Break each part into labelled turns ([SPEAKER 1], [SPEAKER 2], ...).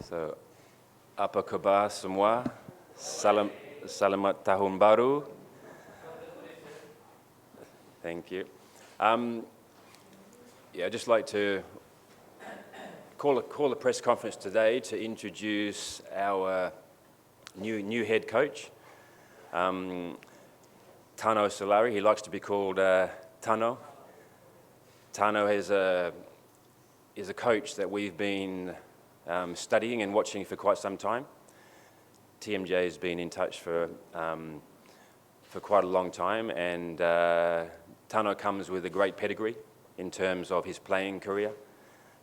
[SPEAKER 1] So, apa khabar semua? Selamat tahun baru. Thank you. I'd just like to call a press conference today to introduce our new head coach, Tano Solari. He likes to be called Tano. Tano is a coach that we've been studying and watching for quite some time. TMJ has been in touch for quite a long time, and Tano comes with a great pedigree in terms of his playing career.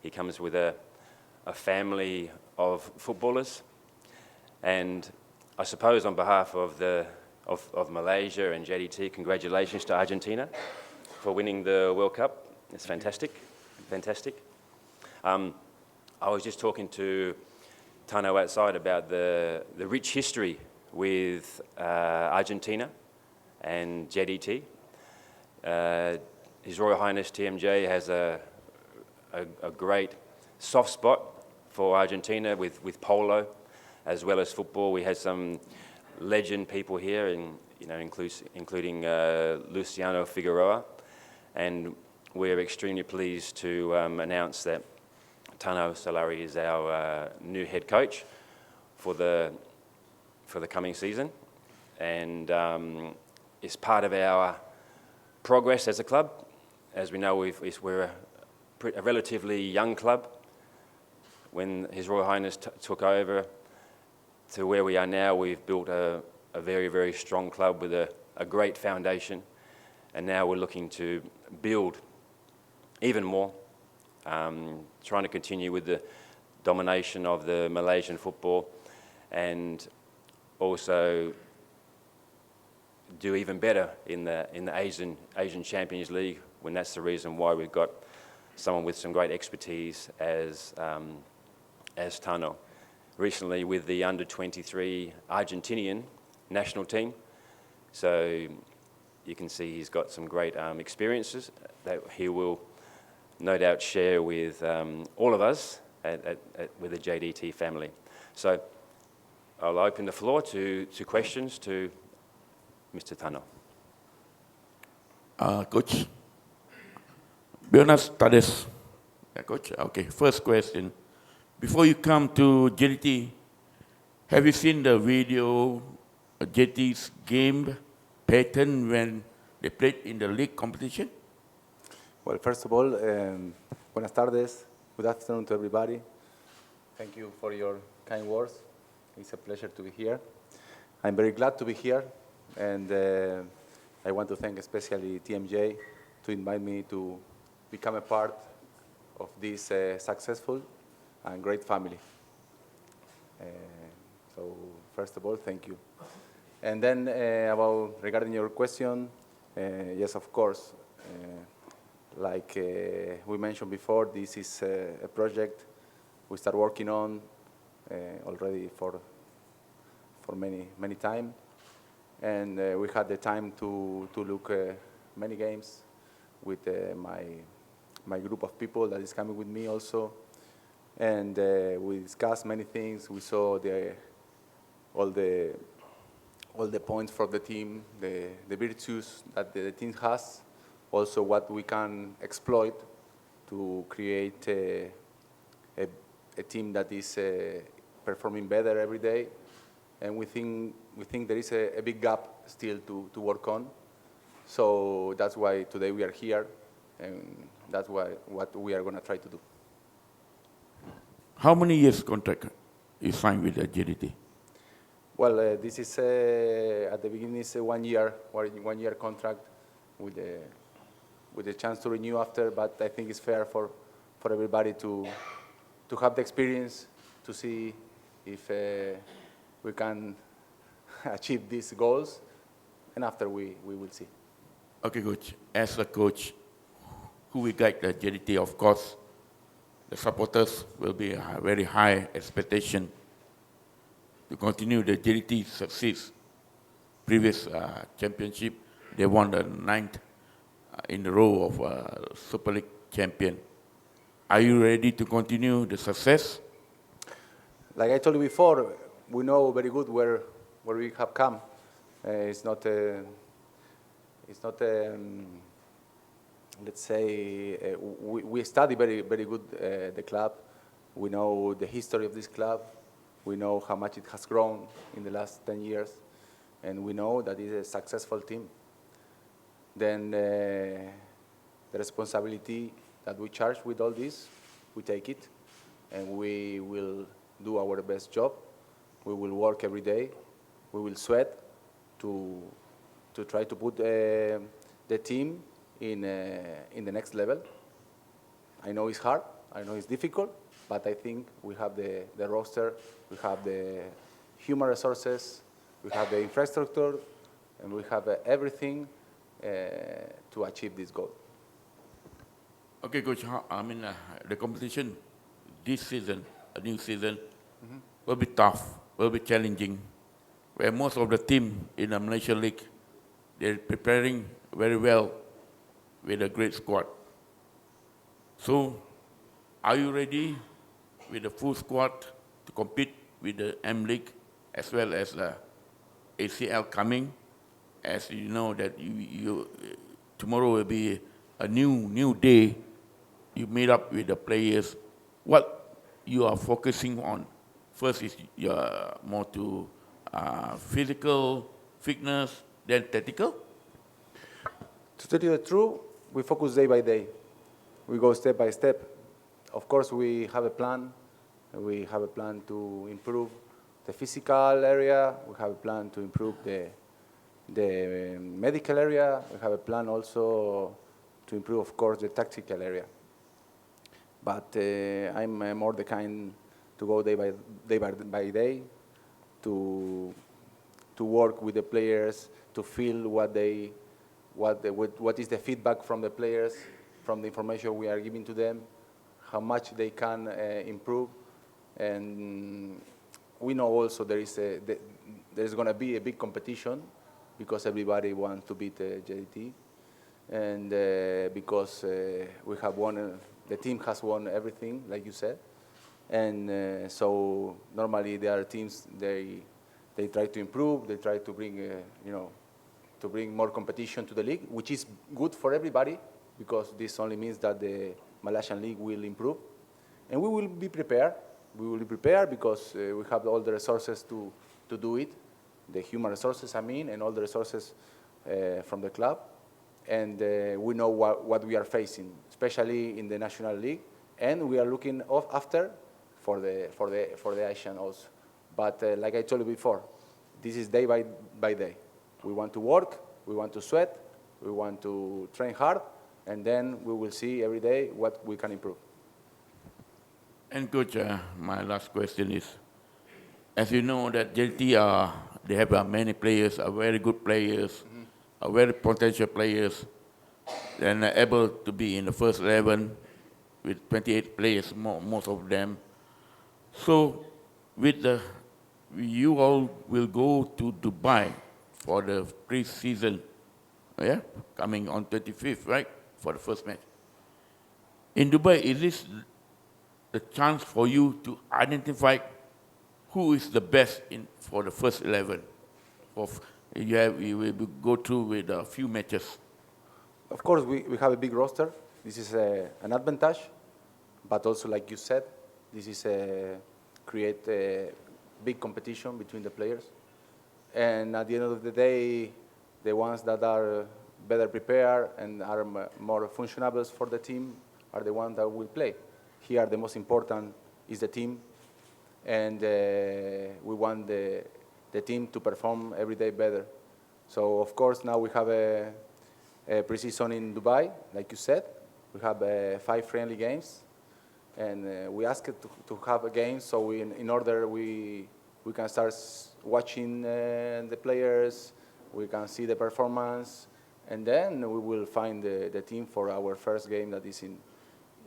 [SPEAKER 1] He comes with a family of footballers, and I suppose on behalf of Malaysia and JDT, congratulations to Argentina for winning the World Cup. It's fantastic. I was just talking to Tano outside about the rich history with Argentina and JDT. His Royal Highness TMJ has a great soft spot for Argentina with polo as well as football. We had some legend people here, including Luciano Figueroa, and we're extremely pleased to announce that Tano Solari is our new head coach for the coming season, and it's part of our progress as a club. As we know, we're a relatively young club. When His Royal Highness took over to where we are now, we've built a very, very strong club with a great foundation, and now we're looking to build even more, trying to continue with the domination of the Malaysian football and also do even better in the Asian Champions League, when that's the reason why we've got someone with some great expertise as Tano. Recently with the under-23 Argentinian national team, so you can see he's got some great experiences that he will no doubt share with all of us with the JDT family. So I'll open the floor to questions to Mr. Tano.
[SPEAKER 2] Coach, buenas tardes. Coach, okay, first question. Before you come to JDT, have you seen the video JDT's game pattern when they played in the league competition?
[SPEAKER 3] Well, first of all, buenas tardes. Good afternoon to everybody. Thank you for your kind words. It's a pleasure to be here. I'm very glad to be here, and I want to thank especially TMJ to invite me to become a part of this successful and great family. So first of all, thank you. And then regarding your question, yes, of course. Like we mentioned before, this is a project we start working on already for many time, and we had the time to look many games with my group of people that is coming with me also, and we discussed many things. We saw all the points for the team, the virtues that the team has. Also, what we can exploit to create a team that is performing better every day, and we think there is a big gap still to work on. So that's why today we are here, and that's what we are going to try to do.
[SPEAKER 2] How many years contract you signed with the JDT?
[SPEAKER 3] Well, this is at the beginning is a 1 year contract with the chance to renew after, but I think it's fair for everybody to have the experience to see if we can achieve these goals, and after we will see.
[SPEAKER 2] Okay, coach. As a coach who will guide the JDT, of course, the supporters will be a very high expectation to continue the JDT success. Previous championship, they won the 9th in a row of Super League champion. Are you ready to continue the success?
[SPEAKER 3] like I told you before, we know very good where we have come. It's not, let's say, we study very good the club. We know the history of this club. We know how much it has grown in the last 10 years. And we know that it's a successful team. Then the responsibility that we charge with all this, we take it, and we will do our best job. We will work every day. We will sweat to try to put the team in the next level. I know it's hard. I know it's difficult, but I think we have the roster, we have the human resources, we have the infrastructure, and we have everything to achieve this goal.
[SPEAKER 2] Okay, Coach, the competition this season, a new season, will be tough, will be challenging, where most of the team in the Malaysian League, they're preparing very well with a great squad. So, are you ready with the full squad to compete with the M League as well as the ACL coming? As you know that tomorrow will be a new day. You meet up with the players. What you are focusing on? First is your more to physical fitness, then tactical.
[SPEAKER 3] To tell you the truth, we focus day by day. We go step by step. Of course, we have a plan. We have a plan to improve the physical area. We have a plan to improve the medical area. We have a plan also to improve, of course, the tactical area. But I'm more the kind to go day by day, to work with the players, to feel what is the feedback from the players, from the information we are giving to them, how much they can improve. And we know also there's going to be a big competition because everybody wants to beat JDT, and because we have won, the team has won everything, like you said. And so normally there are teams, they try to improve, they try to bring, to bring more competition to the league, which is good for everybody, because this only means that the Malaysian league will improve. And we will be prepared. We will be prepared because we have all the resources to do it, the human resources, and all the resources from the club. And we know what we are facing, especially in the National League. And we are looking after for the Asian also. But like I told you before, this is day by day. We want to work, we want to sweat, we want to train hard, and then we will see every day what we can improve.
[SPEAKER 2] And Coach, my last question is, as you know that JT, they have many players, are very good players, are very potential players, and are able to be in the first 11 with 28 players, most of them. So, you all will go to Dubai for the pre-season, yeah, coming on 25th, right, for the first match. In Dubai, is this the chance for you to identify who is the best for the first 11? You will go through with a few matches.
[SPEAKER 3] Of course, we have a big roster. This is an advantage, but also, like you said, this is create a big competition between the players. And at the end of the day, the ones that are better prepared and are more functionables for the team are the ones that will play. Here, the most important is the team, and we want the team to perform every day better. So, of course, now we have a pre-season in Dubai, like you said. We have 5 friendly games, and we asked to have a game so in order we can start watching the players, we can see the performance, and then we will find the team for our first game that is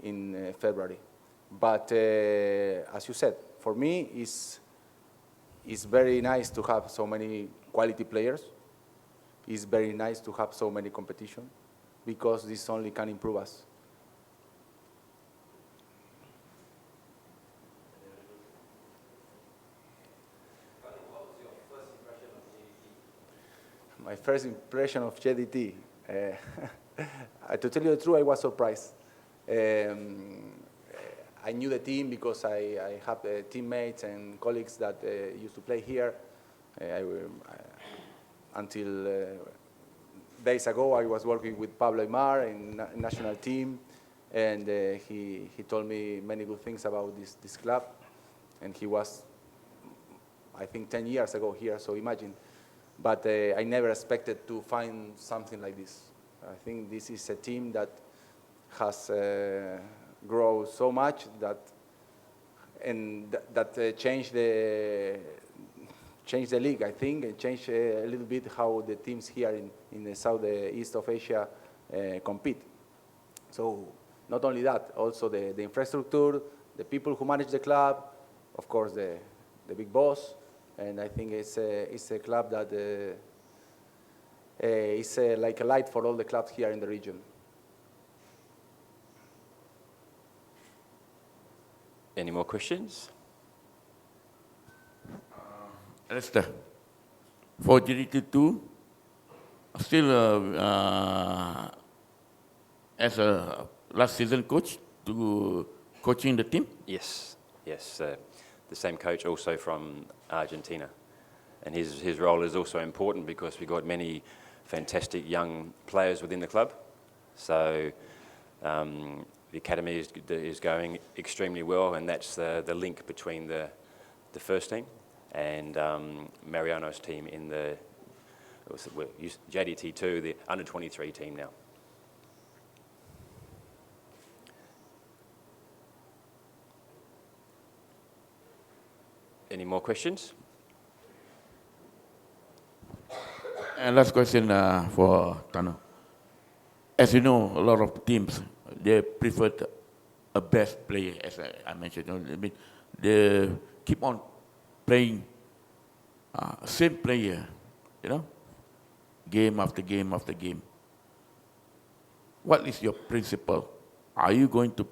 [SPEAKER 3] in February. But as you said, for me, it's very nice to have so many quality players. It's very nice to have so many competition, because this only can improve us. first impression of JDT. To tell you the truth, I was surprised. I knew the team because I have teammates and colleagues that used to play here. Until days ago, I was working with Pablo Aymar in national team, and he told me many good things about this club. And he was, I think, 10 years ago here, so imagine. But I never expected to find something like this. I think this is a team that has grown so much that changed the league, I think, and changed a little bit how the teams here in the southeast of Asia compete. So not only that, also the infrastructure, the people who manage the club, of course the big boss, and I think it's a club that is like a light for all the clubs here in the region.
[SPEAKER 1] Any more questions?
[SPEAKER 2] Alistair, for GDT2, still as a last season coach to coaching the team?
[SPEAKER 1] Yes. The same coach also from Argentina. And his role is also important because we've got many fantastic young players within the club. So the academy is going extremely well, and that's the link between the first team and Mariano's team in the JDT2, the under-23 team now. Any more questions?
[SPEAKER 2] And last question for Tano. As you know, a lot of teams, they prefer a best player, as I mentioned. I mean, they keep on playing same player, game after game after game. What is your principle? Are you going to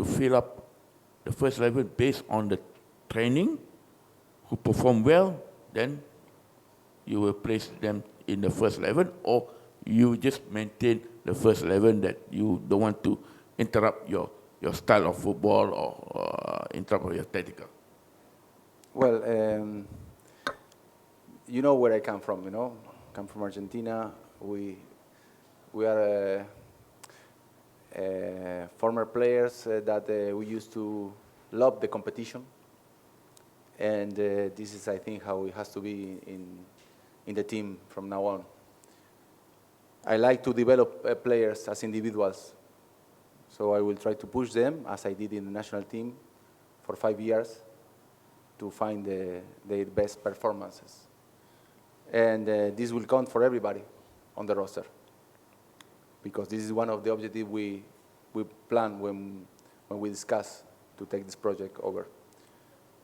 [SPEAKER 2] fill up the first 11 based on the training, who perform well, then you will place them in the first 11, or you just maintain the first 11 that you don't want to interrupt your style of football or interrupt your tactical?
[SPEAKER 3] Well, you know where I come from, I come from Argentina. We are former players that we used to love the competition. And this is, I think, how it has to be in the team from now on. I like to develop players as individuals. So I will try to push them, as I did in the national team for 5 years, to find their best performances. And this will count for everybody on the roster, because this is one of the objectives we plan when we discuss to take this project over.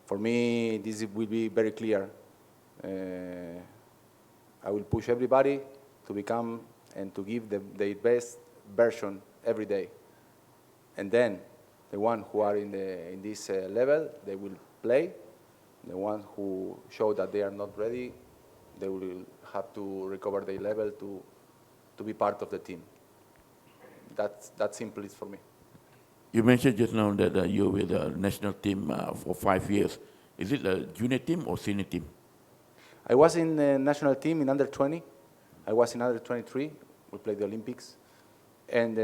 [SPEAKER 3] For me, this will be very clear. I will push everybody to become and to give the best version every day. And then the ones who are in this level, they will play. The ones who show that they are not ready, they will have to recover their level to be part of the team. That simple is for me.
[SPEAKER 2] You mentioned just now that you're with the national team for 5 years. Is it a junior team or senior team?
[SPEAKER 3] I was in the national team in under 20. I was in under 23. We played the Olympics. And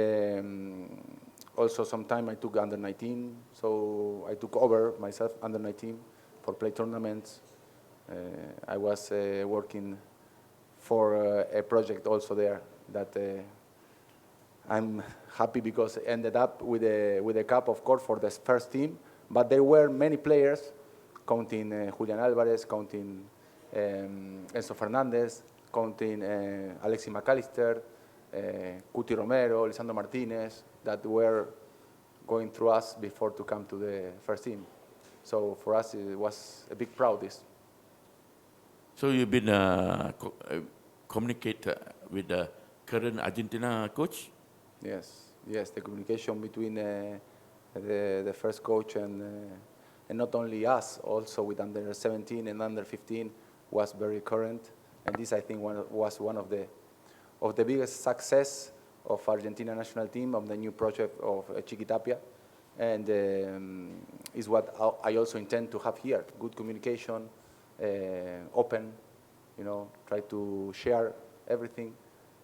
[SPEAKER 3] also sometime I took under 19. So I took over myself under 19 for play tournaments. I was working for a project also there that I'm happy because I ended up with a cup, of course, for the first team. But there were many players, counting Julian Alvarez, counting Enzo Fernandez, counting Alexis McAllister, Cuti Romero, Lisandro Martinez, that were going through us before to come to the first team. So for us, it was a big proud.
[SPEAKER 2] So you've been communicate with the current Argentina coach?
[SPEAKER 3] Yes, the communication between the first coach and not only us, also with under 17 and under 15 was very current. And this, I think, was one of the biggest success of Argentina national team, of the new project of Chiquitapia. And is what I also intend to have here. Good communication, open, try to share everything,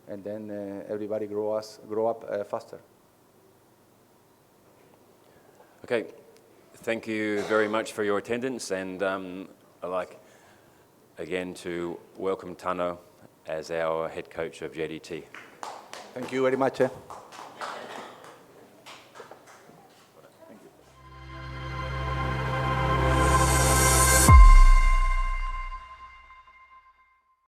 [SPEAKER 3] and then everybody grow up faster.
[SPEAKER 1] Okay, thank you very much for your attendance, and I'd like again to welcome Tano as our head coach of JDT.
[SPEAKER 3] Thank you very much.